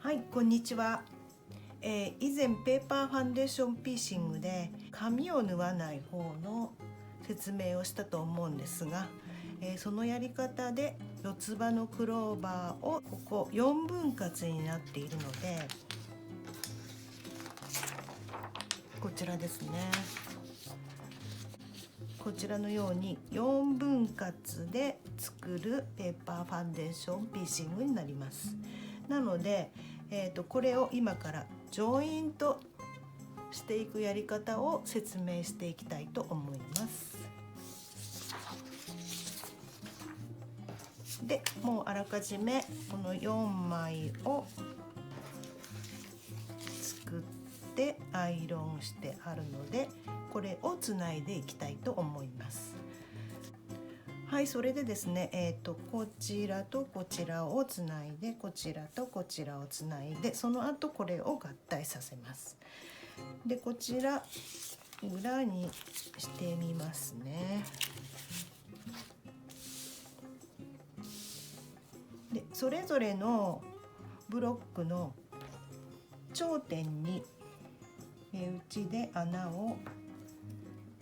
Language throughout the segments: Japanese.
はい、こんにちは。以前ペーパーファンデーションピーシングで紙を縫わない方の説明をしたと思うんですが、そのやり方で四つ葉のクローバーをここ4分割になっているので、こちらですね、こちらのように4分割で作るペーパーファンデーションピーシングになります。なので、これを今からジョイントしていくやり方を説明していきたいと思います。で、もうあらかじめこの4枚を作ってアイロンしてあるので、これをつないでいきたいと思います。はい、それでですね、こちらとこちらをつないで、こちらとこちらをつないで、その後これを合体させます。で、こちら裏にしてみますね。で、それぞれのブロックの頂点に内で穴を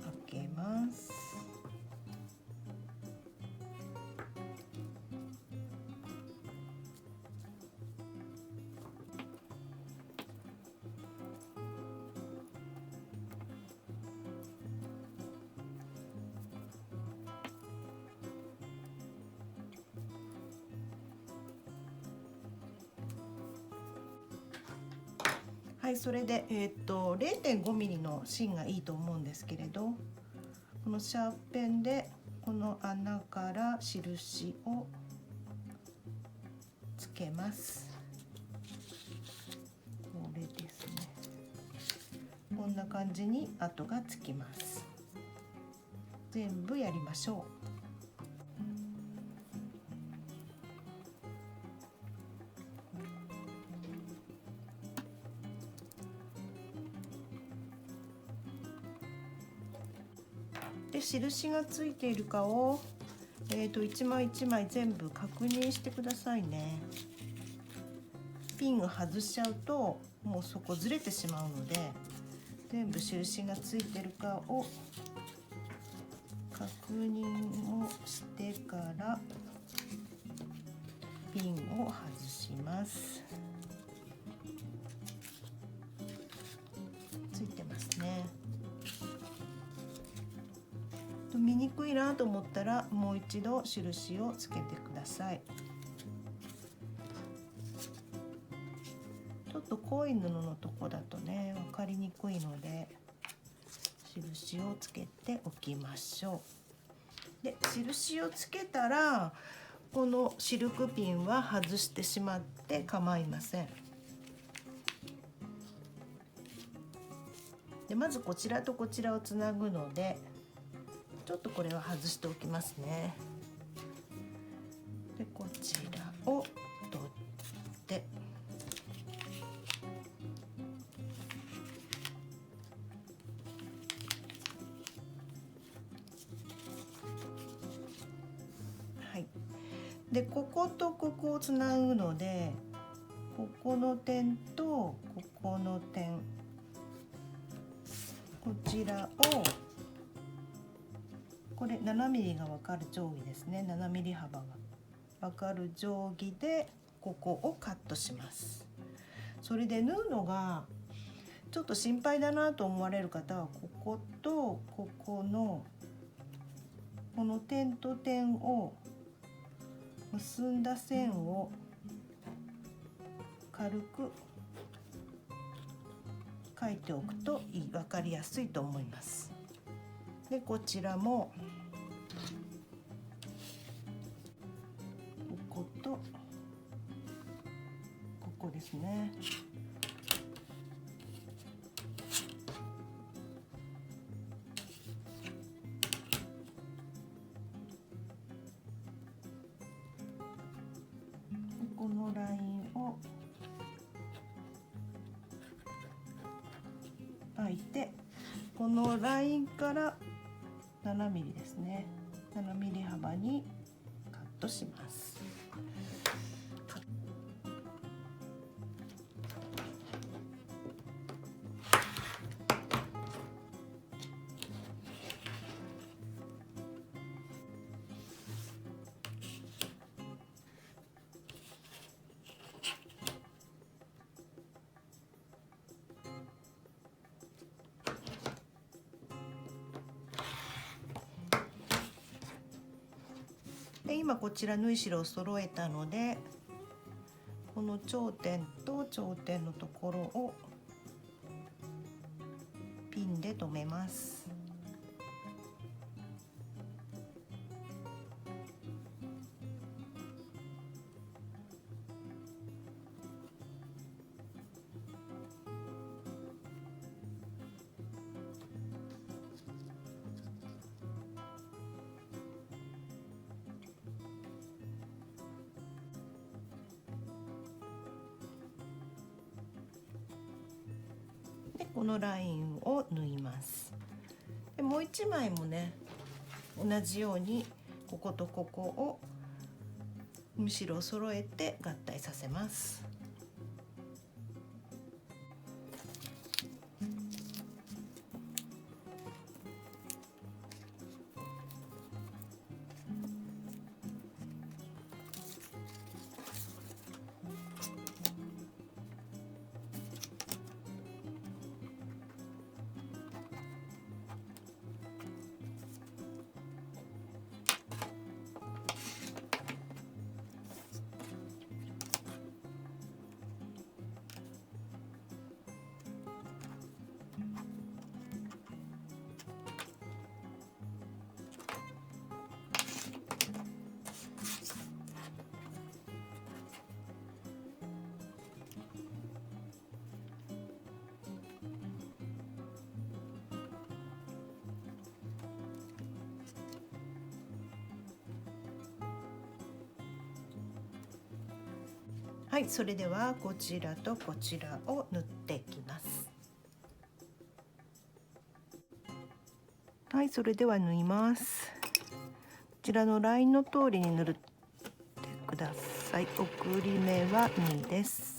開けます。はい、それで、0.5 ミリの芯がいいと思うんですけれど、このシャープペンでこの穴から印をつけます。これですね。こんな感じに跡がつきます。全部やりましょう。で、印がついているかを、一枚一枚全部確認してくださいね。ピンを外しちゃうともうそこずれてしまうので、全部印がついてるかを確認をしてからピンを外します。ついてますね。見にくいなと思ったらもう一度印をつけてください。ちょっと濃い布のとこだとね分かりにくいので印をつけておきましょう。で、印をつけたらこのシルクピンは外してしまって構いません。で、まずこちらとこちらをつなぐのでちょっとこれは外しておきますね。で、こちらを取ってはい。で、こことここをつなぐので、ここの点とここの点、こちらをこれ7ミリが分かる定規ですね。7ミリ幅が分かる定規でここをカットします。それで縫うのがちょっと心配だなと思われる方は、こことここのこの点と点を結んだ線を軽く書いておくと分かりやすいと思います。で、こちらもこことここですね。このラインを開いて、このラインから7ミリですね。7ミリ幅にカットします。で今こちら縫い代を揃えたので、この頂点と頂点のところをピンで留めます。でこのラインを縫います。でもう一枚もね同じようにこことここを縫い代を揃えて合体させます。はい、それではこちらとこちらを縫っていきます。はい、それでは縫います。こちらのラインの通りに縫ってください。送り目は2です。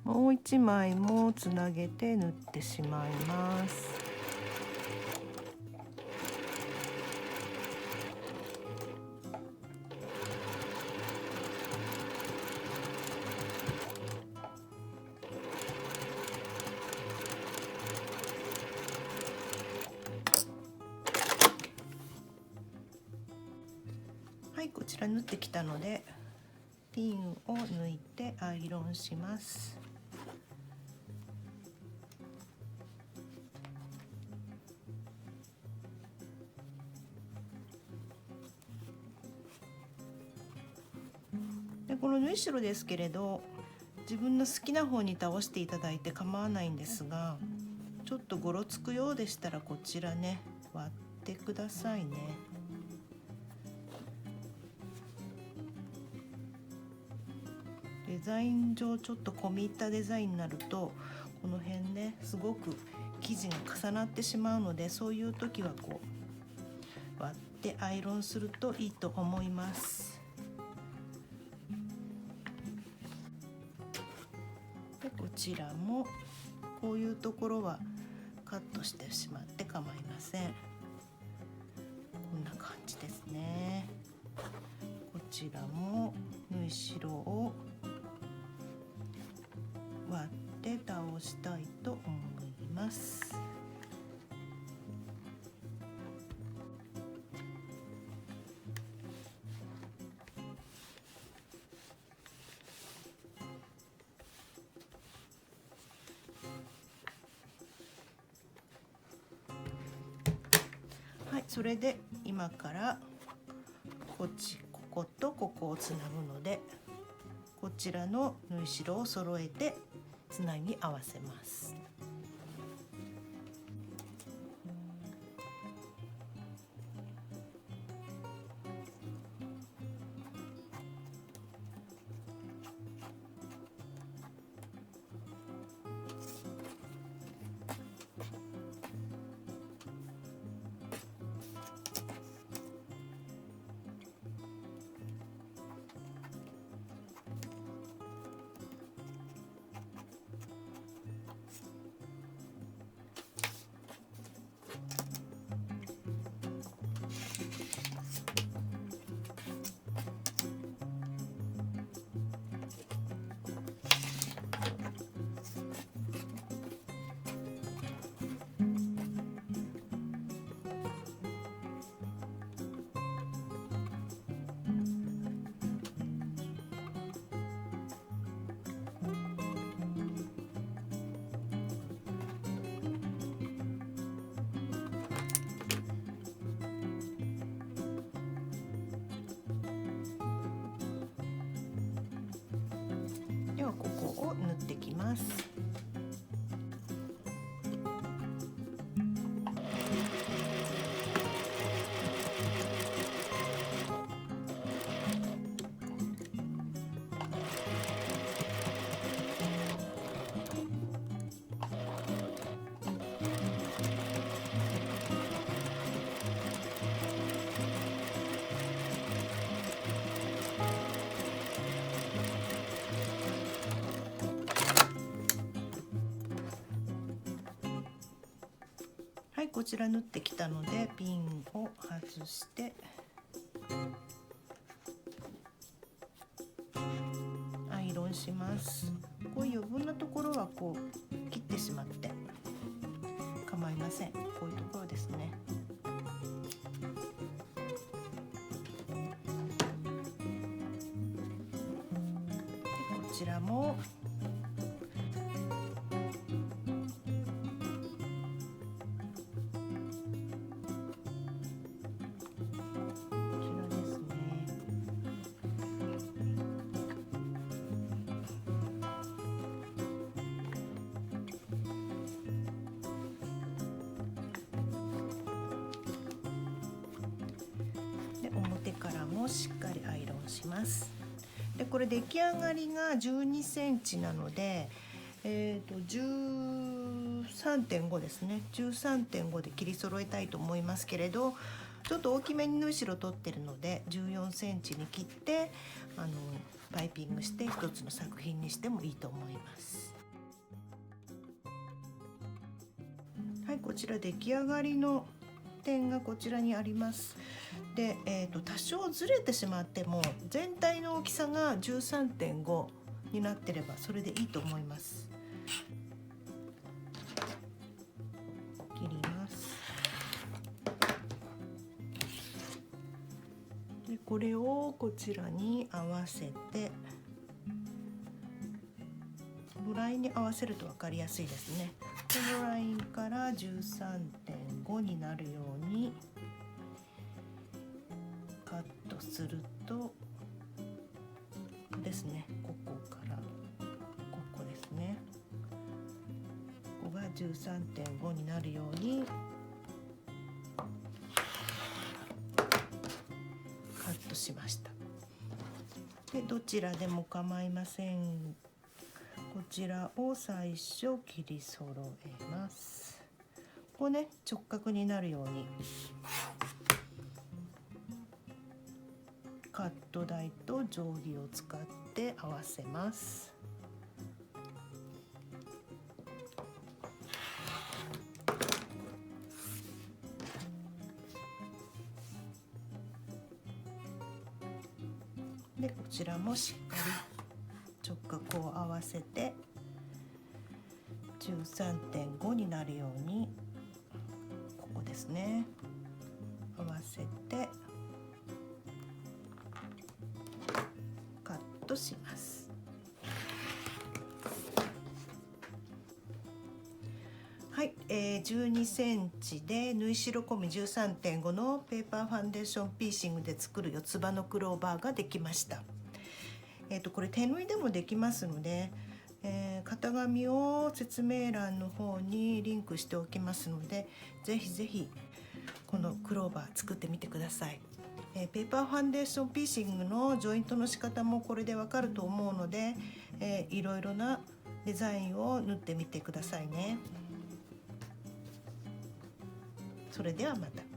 もう一枚もつなげて縫ってしまいます。はい、こちら縫ってきたのでピンを抜いてアイロンします。でこの縫い代ですけれど、自分の好きな方に倒していただいて構わないんですが、ちょっとゴロつくようでしたらこちらね割ってくださいね。デザイン上ちょっと込み入ったデザインになるとこの辺ねすごく生地が重なってしまうので、そういう時はこう割ってアイロンするといいと思います。でこちらもこういうところはカットしてしまって構いません。こんな感じですね。こちらも縫い代を割って倒したいと思います。はい、それで今からこことここをつなぐので、こちらの縫い代を揃えてつなぎ合わせます。を縫ってきます。はい、こちら縫ってきたのでピンを外してアイロンします。こういう余分なところはこう切ってしまって構いません。こういうところですね。でこちらも表からもしっかりアイロンします。でこれ出来上がりが12センチなので、13.5 ですね。13.5 で切り揃えたいと思いますけれど、ちょっと大きめに縫い代取ってるので14センチに切ってパイピングして一つの作品にしてもいいと思います。はい、こちら出来上がりの点がこちらにあります。で、多少ずれてしまっても全体の大きさが 13.5 になってればそれでいいと思います。切ります。でこれをこちらに合わせて、このラインに合わせると分かりやすいですね。このラインから 13.5 になるようにカットするとですね、ここからここですね、ここが 13.5 になるようにカットしました。でどちらでも構いません。こちらを最初切り揃えます。ここね、直角になるようにカット台と定規を使って合わせます。でこちらもしっかり直角を合わせて 13.5 になるようにここですね、合わせてカットします。はい、12センチで縫い代込み 13.5 のペーパーファンデーションピーシングで作る四つ葉のクローバーができました。これ手縫いでもできますので、型紙を説明欄の方にリンクしておきますので、ぜひぜひこのクローバー作ってみてください。ペーパーファンデーションピーシングのジョイントの仕方もこれでわかると思うので、いろいろなデザインを縫ってみてくださいね。それではまた。